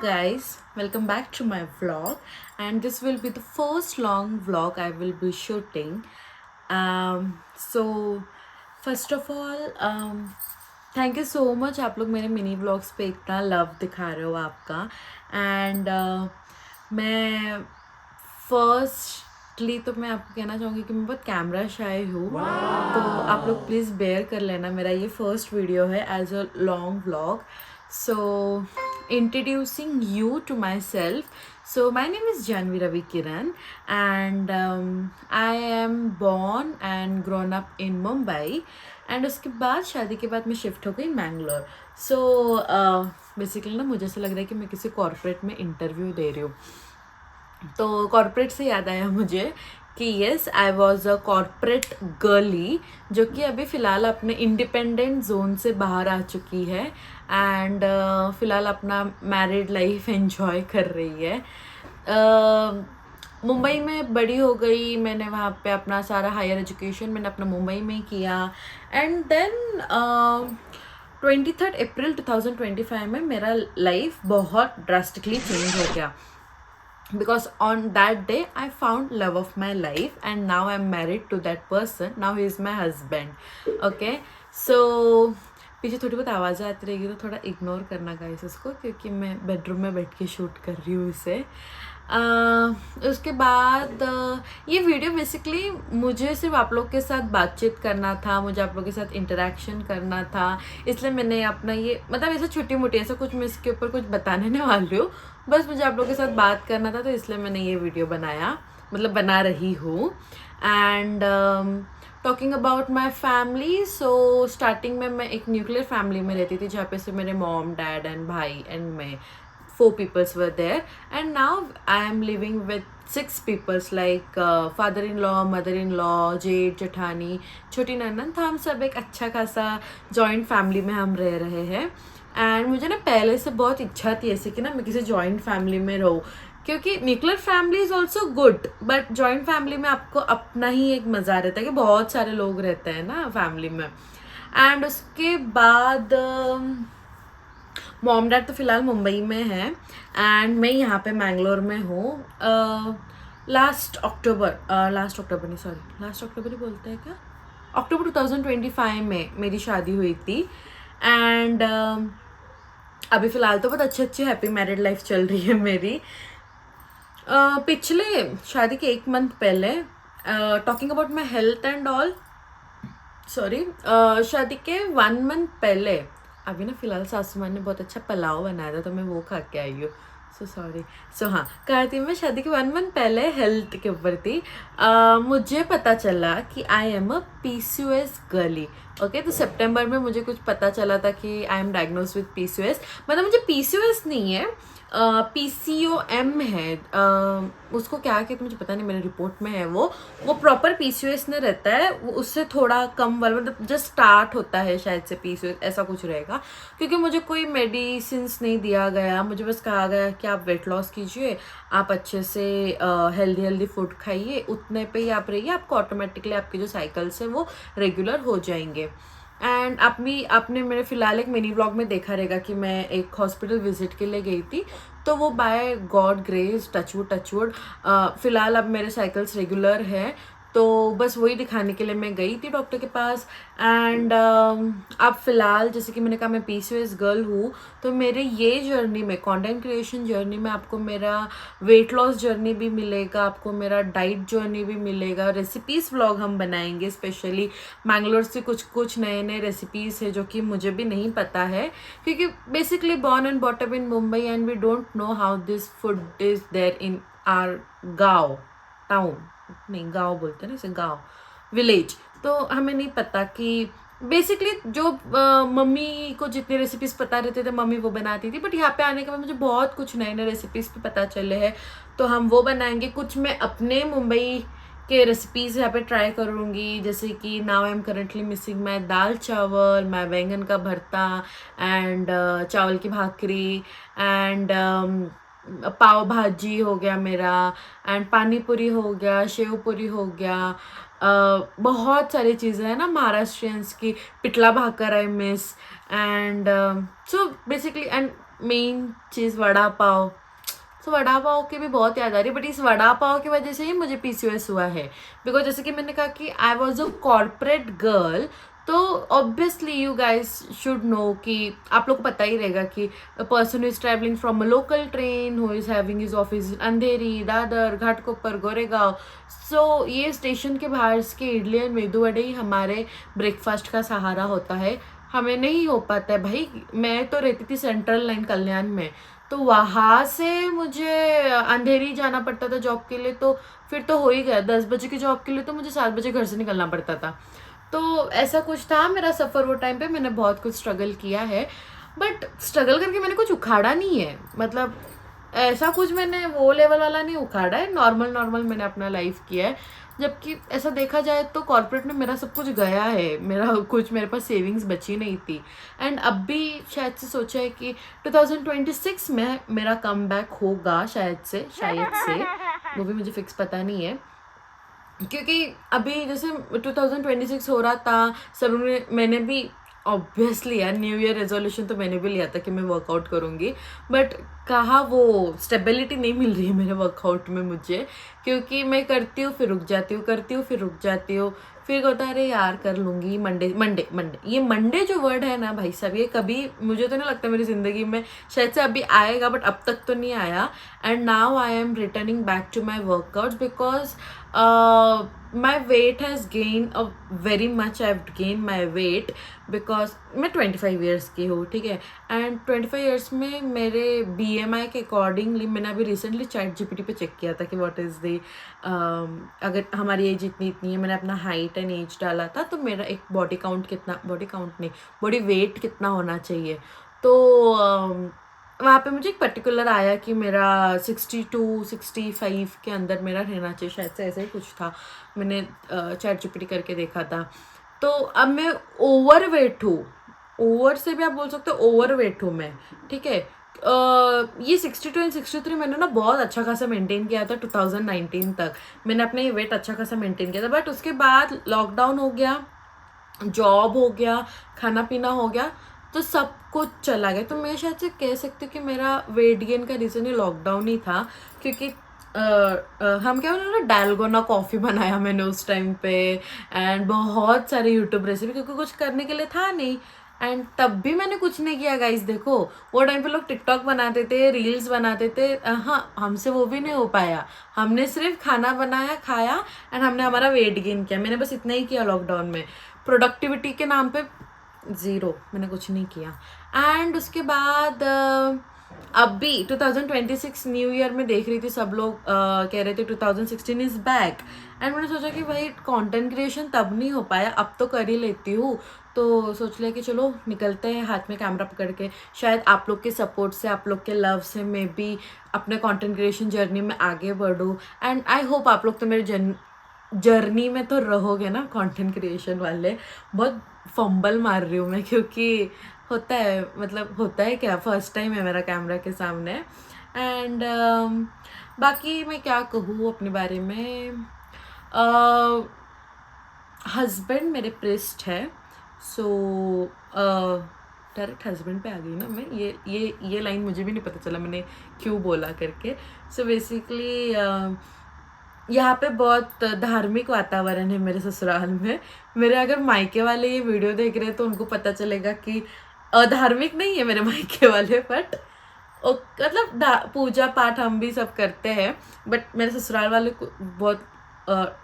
guys, welcome back to my vlog, and this will be the first long vlog I will be shooting. So first of all, thank you so much आप लोग मेरे mini vlogs पे इतना love दिखा रहे हो आपका and मैं फर्स्टली तो मैं आपको कहना चाहूँगी कि मैं बहुत कैमरा शाय हूँ तो आप लोग प्लीज़ बेयर कर लेना मेरा ये फर्स्ट वीडियो है as a long vlog. So, introducing you to myself. So, my name is Janvi Ravi Kiran, and I am born and grown up in Mumbai. And उसके बाद शादी के बाद मैं शिफ्ट हो गई मैंगलोर. सो बेसिकली ना मुझे ऐसा लग रहा है कि मैं किसी कॉर्पोरेट में इंटरव्यू दे रही हूँ. तो कॉर्पोरेट से याद आया मुझे कि yes I was a corporate girly जो कि अभी फ़िलहाल अपने इंडिपेंडेंट जोन से बाहर आ चुकी है एंड फ़िलहाल अपना मैरिड लाइफ एंजॉय कर रही है. मुंबई में बड़ी हो गई, मैंने वहाँ पे अपना सारा हायर एजुकेशन मैंने अपना मुंबई में ही किया एंड देन 23 अप्रैल 2025 में मेरा लाइफ बहुत ड्रास्टिकली चेंज हो गया. Because on that day I found love of my life and now I'm married to that person. Now he is my husband. Okay, so पीछे थोड़ी बहुत आवाज़ें आती रहेगी तो थोड़ा इग्नोर करना गाइस उसको, क्योंकि मैं बेडरूम में बैठ के शूट कर रही हूँ इसे. उसके बाद ये वीडियो बेसिकली मुझे सिर्फ आप लोग के साथ बातचीत करना था, मुझे आप लोग के साथ इंटरेक्शन करना था, इसलिए मैंने अपना ये मतलब ऐसा छोटी मोटी ऐसा कुछ मैं इसके ऊपर कुछ बताने नहीं वाली हूँ, बस मुझे आप लोग के साथ बात करना था तो इसलिए मैंने ये वीडियो बनाया, मतलब बना रही हूँ. And talking about my family, so starting में मैं एक न्यूक्लियर फैमिली में रहती थी जहाँ पे से मेरे मॉम डैड एंड भाई एंड मैं 4 peoples were there, and now I am living with 6 peoples like father-in-law, mother-in-law, जेठ जेठानी, छोटी ननद. तो हम सब एक अच्छा खासा जॉइंट फैमिली में हम रह रहे हैं. एंड मुझे ना पहले से बहुत इच्छा थी ऐसे कि ना मैं किसी जॉइंट फैमिली में रहूँ, क्योंकि nuclear family is also good butt joint family में आपको अपना ही एक मज़ा रहता है कि बहुत सारे लोग रहते हैं ना फैमिली में. एंड उसके बाद मॉम डैड तो फ़िलहाल मुंबई में है एंड मैं यहाँ पे मैंगलोर में हूँ. लास्ट अक्टूबर ही बोलते हैं क्या, अक्टूबर 2025 में मेरी शादी हुई थी. एंड अभी फ़िलहाल तो बहुत अच्छी हैप्पी मैरिड लाइफ चल रही है मेरी. पिछले शादी के 1 मंथ पहले, talking about my health and all, sorry, शादी के 1 मंथ पहले अभी ना फ़िलहाल सासू माँ ने बहुत अच्छा पुलाव बनाया था तो मैं वो खा के आई हूँ. So sorry. सो हाँ, कहा थी मैं शादी के 1 मंथ पहले हेल्थ के ऊपर थी. मुझे पता चला कि I am a PCOS girly. Okay, तो सितंबर में मुझे कुछ पता चला था कि I am diagnose with PCOS. मतलब मुझे PCOS नहीं है, PCOM है. उसको क्या कहते मुझे पता नहीं, मेरे रिपोर्ट में है वो प्रॉपर PCOS में रहता है, वो उससे थोड़ा कम वाला मतलब जस्ट स्टार्ट होता है शायद से PCOS ऐसा कुछ रहेगा. क्योंकि मुझे कोई मेडिसिन्स नहीं दिया गया, मुझे बस कहा गया कि आप वेट लॉस कीजिए, आप अच्छे से हेल्दी फूड खाइए, उतने पे ही आप रहिए, आपको ऑटोमेटिकली आपके जो साइकिल्स है वो रेगुलर हो जाएंगे. एंड आपने मेरे फ़िलहाल एक मिनी ब्लॉग में देखा रहेगा कि मैं एक हॉस्पिटल विजिट के लिए गई थी, तो वो बाय गॉड ग्रेस टचवुड फ़िलहाल अब मेरे साइकिल्स रेगुलर है. तो बस वही दिखाने के लिए मैं गई थी डॉक्टर के पास. एंड अब फ़िलहाल जैसे कि मैंने कहा मैं PCOS गर्ल हूँ, तो मेरे ये जर्नी में कंटेंट क्रिएशन जर्नी में आपको मेरा वेट लॉस जर्नी भी मिलेगा, आपको मेरा डाइट जर्नी भी मिलेगा, रेसिपीज़ व्लॉग हम बनाएंगे. स्पेशली मैंगलोर से कुछ नए रेसिपीज़ है जो कि मुझे भी नहीं पता है, क्योंकि basically born and bought up in Mumbai and we don't know how this food is there in our गाँव टाउन, नहीं गाँव बोलते हैं ना इसे, गाँव विलेज. तो हमें नहीं पता कि बेसिकली जो मम्मी को जितनी रेसिपीज़ पता रहते थे मम्मी वो बनाती थी, बट यहाँ पे आने के बाद मुझे बहुत कुछ नए रेसिपीज़ पे पता चले हैं, तो हम वो बनाएंगे. कुछ मैं अपने मुंबई के रेसिपीज़ यहाँ पे ट्राई करूँगी, जैसे कि now I am currently missing my dal chawal, my बैंगन का भरता एंड चावल की भाकरी एंड पाव भाजी हो गया मेरा एंड पानी पूरी हो गया, शेव पूरी हो गया. बहुत सारी चीज़ें हैं ना महाराष्ट्रियंस की, pitla bhakar I miss. And so basically and main चीज़ वड़ा पाव। तो वड़ा पाव की भी बहुत याद आ रही है, बट इस वड़ा पाव की वजह से ही मुझे पीसीओएस हुआ है। बिकॉज जैसे कि मैंने कहा कि I was a corporate girl, तो obviously you guys should know कि आप लोग को पता ही रहेगा कि a person is travelling from a local train who is having his office Andheri, Dadar, Ghatkopar, Goregaon. So ये स्टेशन के बाहर के इडली एंड मेदू वड़े ही हमारे ब्रेकफास्ट का सहारा होता है। हमें नहीं हो पाता है भाई। मैं तो रहती थी सेंट्रल लाइन कल्याण में, तो वहाँ से मुझे अंधेरी जाना पड़ता था जॉब के लिए, तो फिर तो हो ही गया 10 बजे की जॉब के लिए, तो मुझे 7 बजे घर से निकलना पड़ता था। तो ऐसा कुछ था मेरा सफ़र वो टाइम पे। मैंने बहुत कुछ स्ट्रगल किया है, बट स्ट्रगल करके मैंने कुछ उखाड़ा नहीं है। मतलब ऐसा कुछ मैंने वो लेवल वाला नहीं उखाड़ा है, नॉर्मल नॉर्मल मैंने अपना लाइफ किया है। जबकि ऐसा देखा जाए तो कॉर्पोरेट में मेरा सब कुछ गया है, मेरा कुछ मेरे पास सेविंग्स बची नहीं थी। एंड अब भी शायद से सोचा है कि 2026 में मेरा कम बैक होगा, शायद से वो भी मुझे फिक्स पता नहीं है। क्योंकि अभी जैसे 2026 हो रहा था, सब मैंने भी ऑब्वियसली यार न्यू ईयर रेजोल्यूशन तो मैंने भी लिया था कि मैं वर्कआउट करूँगी, बट कहाँ वो स्टेबिलिटी नहीं मिल रही है मेरे वर्कआउट में मुझे। क्योंकि मैं करती हूँ फिर रुक जाती हूँ, करती हूँ फिर रुक जाती हूँ, फिर होता है अरे यार कर लूँगी मंडे मंडे मंडे। ये मंडे जो वर्ड है ना भाई साहब, ये कभी मुझे तो नहीं लगता मेरी ज़िंदगी में शायद से अभी आएगा, बट अब तक तो नहीं आया। And now I am returning back to my workouts because my weight has gained a very much. I've gained my weight because मैं 25 ईयर्स की हूँ, ठीक है। एंड 25 ईयर्स में मेरे BMI के अकॉर्डिंगली मैंने अभी रिसेंटली चैट जीपीटी पे चेक किया था कि व्हाट इज़ द अगर हमारी एज इतनी इतनी है, मैंने अपना हाइट एंड एज डाला था, तो मेरा एक बॉडी काउंट कितना, बॉडी काउंट नहीं, बॉडी वेट कितना होना चाहिए। तो वहाँ पे मुझे एक पर्टिकुलर आया कि मेरा 62-65 के अंदर मेरा रहना चाहिए, शायद से ऐसा ही कुछ था। मैंने चैट जीपीटी करके देखा था। तो अब मैं ओवर वेट हूँ, ओवर से भी आप बोल सकते हो ओवर वेट हूँ मैं, ठीक है। ये 62 एंड 63 मैंने ना बहुत अच्छा खासा मेंटेन किया था 2019 तक। मैंने अपने वेट अच्छा खासा मेंटेन किया था, बट उसके बाद लॉकडाउन हो गया, जॉब हो गया, खाना पीना हो गया, तो सब कुछ चला गया। तो मैं शायद से कह सकती हूँ कि मेरा वेट गेन का रीज़न ही लॉकडाउन ही था। क्योंकि हम क्या बोले ना, डालगोना कॉफ़ी बनाया मैंने उस टाइम पे, एंड बहुत सारे यूट्यूब रेसिपी, क्योंकि कुछ करने के लिए था नहीं। एंड तब भी मैंने कुछ नहीं किया गाइस। देखो वो टाइम पे लोग टिकटॉक बनाते थे, रील्स बनाते थे, हाँ हमसे वो भी नहीं हो पाया। हमने सिर्फ खाना बनाया, खाया, एंड हमने हमारा वेट गेन किया। मैंने बस इतना ही किया लॉकडाउन में। प्रोडक्टिविटी के नाम पे ज़ीरो, मैंने कुछ नहीं किया। एंड उसके बाद अब भी 2026 न्यू ईयर में देख रही थी, सब लोग कह रहे थे 2016 इज़ बैक। एंड मैंने सोचा कि भाई कंटेंट क्रिएशन तब नहीं हो पाया, अब तो कर ही लेती हूँ। तो सोच लिया कि चलो निकलते हैं हाथ में कैमरा पकड़ के। शायद आप लोग के सपोर्ट से, आप लोग के लव से मैं भी अपने कंटेंट क्रिएशन जर्नी में आगे बढ़ूँ। एंड आई होप आप लोग तो मेरे जर्नी में तो रहोगे ना, कंटेंट क्रिएशन वाले। बहुत फंबल मार रही हूँ मैं, क्योंकि होता है, मतलब होता है क्या, फर्स्ट टाइम है मेरा कैमरा के सामने। एंड बाकी मैं क्या कहूँ अपने बारे में। हस्बैंड मेरे प्रिस्ट है, सो डायरेक्ट हस्बैंड पे आ गई ना मैं। ये लाइन मुझे भी नहीं पता चला मैंने क्यों बोला करके। सो बेसिकली यहाँ पे बहुत धार्मिक वातावरण है मेरे ससुराल में। मेरे अगर मायके वाले ये वीडियो देख रहे हैं तो उनको पता चलेगा कि अधार्मिक नहीं है मेरे मायके वाले, बट मतलब पूजा पाठ हम भी सब करते हैं, बट मेरे ससुराल वाले बहुत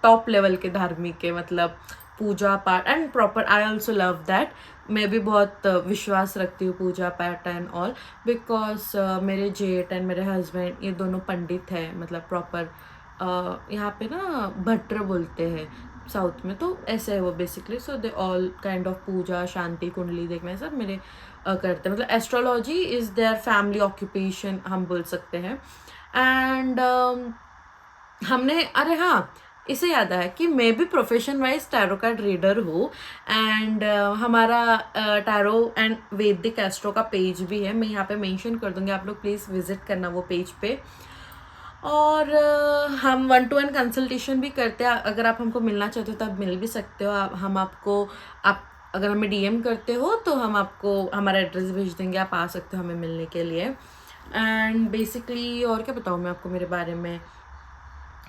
टॉप लेवल के धार्मिक है। मतलब पूजा पाठ and proper, I also love that. मैं भी बहुत विश्वास रखती हूँ पूजा पाठ एंड ऑल, बिकॉज मेरे जेठ एंड मेरे हस्बैंड ये दोनों पंडित हैं, मतलब प्रॉपर यहाँ पे ना भट्टर बोलते हैं साउथ में, तो ऐसे है वो basically. So they all kind of puja, shanti, कुंडली देखना सब मेरे करते हैं। मतलब astrology is their family occupation हम बोल सकते हैं। एंड हमने, अरे हाँ इसे याद आया कि मैं भी profession wise tarot card reader हूँ। एंड हमारा टैरो एंड वैदिक एस्ट्रो का पेज भी है, मैं यहाँ पे मेंशन कर दूँगी, आप लोग प्लीज़ विजिट करना वो पेज पे। और हम 1-to-1 कंसल्टेशन भी करते हैं। अगर आप हमको मिलना चाहते हो तो आप मिल भी सकते हो। हम आपको, आप अगर हमें डीएम करते हो तो हम आपको हमारा एड्रेस भेज देंगे, आप आ सकते हो हमें मिलने के लिए। एंड बेसिकली और क्या बताऊँ मैं आपको मेरे बारे में।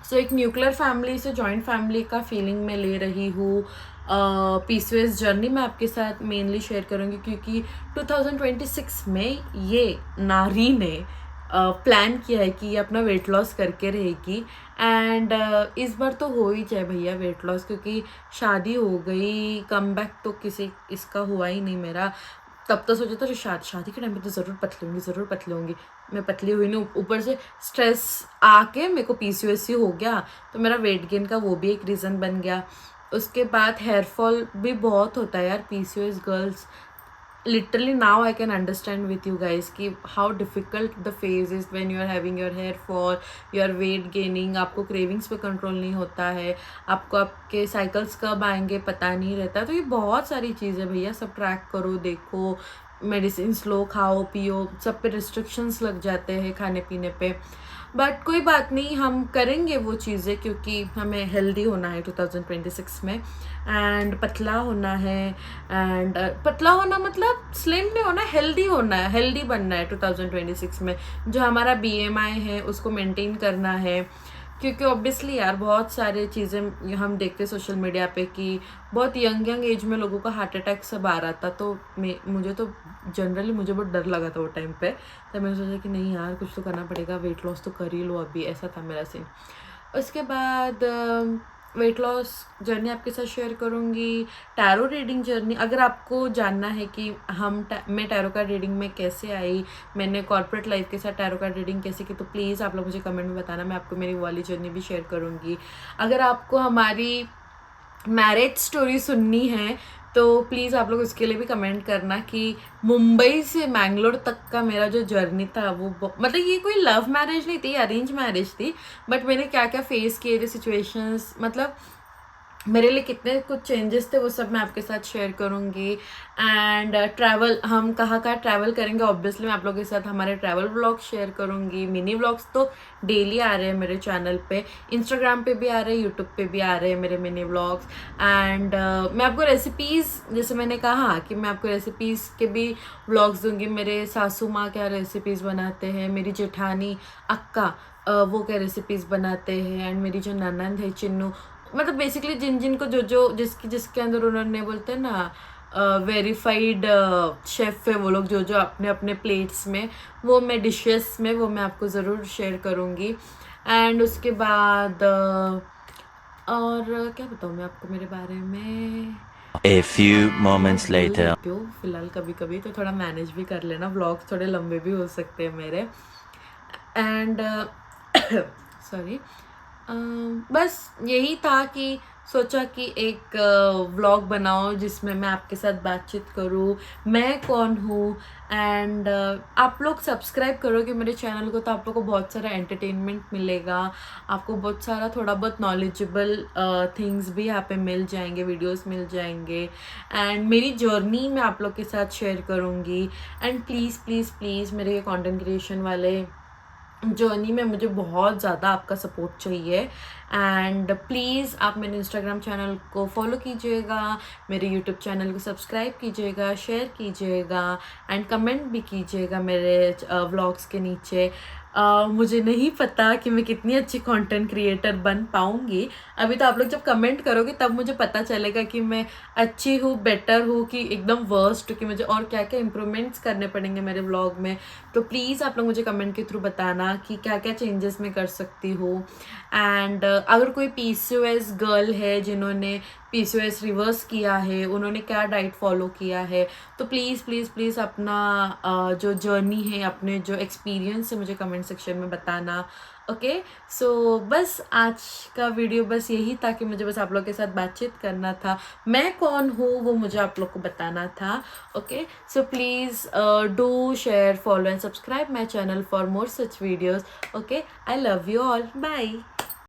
सो एक न्यूक्लियर फैमिली से जॉइंट फैमिली का फीलिंग मैं ले रही हूँ। पीसीओएस जर्नी मैं आपके साथ मेनली शेयर करूँगी क्योंकि 2026 में ये नारी ने प्लान किया है कि ये अपना वेट लॉस करके रहेगी। एंड इस बार तो हो ही जाए भैया वेट लॉस, क्योंकि शादी हो गई, कम बैक तो किसी इसका हुआ ही नहीं मेरा। तब तो सोचा था शादी के टाइम पे तो ज़रूर पतली होंगी। मैं पतली हुई नहीं, ऊपर से स्ट्रेस आके मेरे को पीसीओएस हो गया, तो मेरा वेट गेन का वो भी एक रीज़न बन गया। उसके बाद हेयर फॉल भी बहुत होता है यार PCOS girls. Literally now I can understand with you guys कि how difficult the phase is when you are having your hair fall, your weight gaining, आपको क्रेविंग्स पे कंट्रोल नहीं होता है, आपको आपके साइकिल्स कब आएंगे पता नहीं रहता। तो ये बहुत सारी चीज़ें भैया, सब ट्रैक करो, देखो, मेडिसिन लो, खाओ पियो, सब पे रिस्ट्रिक्शंस लग जाते हैं खाने पीने पे। बट कोई बात नहीं, हम करेंगे वो चीज़ें क्योंकि हमें हेल्दी होना है 2026 में। एंड पतला होना है, एंड पतला होना मतलब स्लिम नहीं होना, हेल्दी होना है, हेल्दी बनना है 2026 में। जो हमारा बीएमआई है उसको मेंटेन करना है, क्योंकि ऑब्वियसली यार बहुत सारे चीज़ें हम देखते सोशल मीडिया पे कि बहुत यंग एज में लोगों का हार्ट अटैक सब आ रहा था। तो मुझे तो जनरली मुझे बहुत डर लगा था वो टाइम पे। तब मैंने सोचा कि नहीं यार कुछ तो करना पड़ेगा, वेट लॉस तो कर ही लो अभी, ऐसा था मेरा सीन। उसके बाद वेट लॉस जर्नी आपके साथ शेयर करूँगी, टैरो रीडिंग जर्नी। अगर आपको जानना है कि मैं टैरो कार्ड रीडिंग में कैसे आई, मैंने कॉर्पोरेट लाइफ के साथ टैरो कार्ड रीडिंग कैसे की, तो प्लीज़ आप लोग मुझे कमेंट में बताना, मैं आपको मेरी वाली जर्नी भी शेयर करूँगी। अगर आपको हमारी मैरिज स्टोरी सुननी है तो प्लीज़ आप लोग उसके लिए भी कमेंट करना कि मुंबई से मैंगलोर तक का मेरा जो जर्नी था वो मतलब ये कोई लव मैरिज नहीं थी, अरेंज मैरिज थी, बट मैंने क्या क्या फेस किए थे सिचुएशंस, मतलब मेरे लिए कितने कुछ चेंजेस थे, वो सब मैं आपके साथ शेयर करूँगी। एंड ट्रैवल, हम कहाँ ट्रैवल करेंगे ऑब्वियसली मैं आप लोगों के साथ हमारे ट्रैवल व्लॉग शेयर करूँगी। मिनी व्लॉग्स तो डेली आ रहे हैं मेरे चैनल पे, इंस्टाग्राम पे भी आ रहे हैं, यूट्यूब पे भी आ रहे हैं मेरे मिनी व्लॉग्स। एंड मैं आपको रेसिपीज़, जैसे मैंने कहा कि मैं आपको रेसिपीज़ के भी व्लॉग्स दूँगी। मेरे सासू माँ क्या रेसिपीज़ बनाते हैं, मेरी जेठानी अक्का वो क्या रेसिपीज़ बनाते हैं, एंड मेरी जो ननंद है चिन्नू, मतलब बेसिकली जिनको जो जिसके अंदर उन्होंने बोलते हैं ना वेरीफाइड शेफ़ है वो लोग, जो अपने अपने प्लेट्स में, वो मैं डिशेस में वो मैं आपको ज़रूर शेयर करूँगी। एंड उसके बाद और क्या बताऊँ मैं आपको मेरे बारे में। A few moments later. फिलहाल कभी कभी तो थोड़ा मैनेज भी कर लेना, व्लॉग्स थोड़े लंबे भी हो सकते हैं मेरे। एंड सॉरी बस यही था कि सोचा कि एक व्लॉग बनाओ जिसमें मैं आपके साथ बातचीत करूँ, मैं कौन हूँ। एंड आप लोग सब्सक्राइब करोगे मेरे चैनल को तो आप लोग को बहुत सारा एंटरटेनमेंट मिलेगा, आपको बहुत सारा थोड़ा बहुत नॉलेजेबल थिंग्स भी यहाँ पे मिल जाएंगे, वीडियोस मिल जाएंगे। एंड मेरी जर्नी मैं आप लोग के साथ शेयर करूँगी। एंड प्लीज़ प्लीज़ प्लीज़ मेरे ये कंटेंट क्रिएशन वाले जर्नी में मुझे बहुत ज़्यादा आपका सपोर्ट चाहिए। एंड प्लीज़ आप मेरे इंस्टाग्राम चैनल को फॉलो कीजिएगा, मेरे यूट्यूब चैनल को सब्सक्राइब कीजिएगा, शेयर कीजिएगा, एंड कमेंट भी कीजिएगा मेरे व्लॉग्स के नीचे। मुझे नहीं पता कि मैं कितनी अच्छी कंटेंट क्रिएटर बन पाऊँगी, अभी तो आप लोग जब कमेंट करोगे तब मुझे पता चलेगा कि मैं अच्छी हूँ, बेटर हूँ, कि एकदम वर्स्ट, कि मुझे और क्या क्या इम्प्रूवमेंट्स करने पड़ेंगे मेरे व्लॉग में। तो प्लीज़ आप लोग मुझे कमेंट के थ्रू बताना कि क्या क्या चेंजेस मैं कर सकती हूँ। एंड अगर कोई पीसीओएस गर्ल है जिन्होंने पीसीओएस रिवर्स किया है, उन्होंने क्या डाइट फॉलो किया है, तो प्लीज़ प्लीज़ प्लीज़ अपना जो जर्नी है, अपने जो एक्सपीरियंस है मुझे कमेंट सेक्शन में बताना। ओके सो बस आज का वीडियो बस यही था कि मुझे बस आप लोग के साथ बातचीत करना था, मैं कौन हूँ वो मुझे आप लोग को बताना था। Okay so please do share, follow and subscribe my channel for more such videos. Okay I love you all, bye.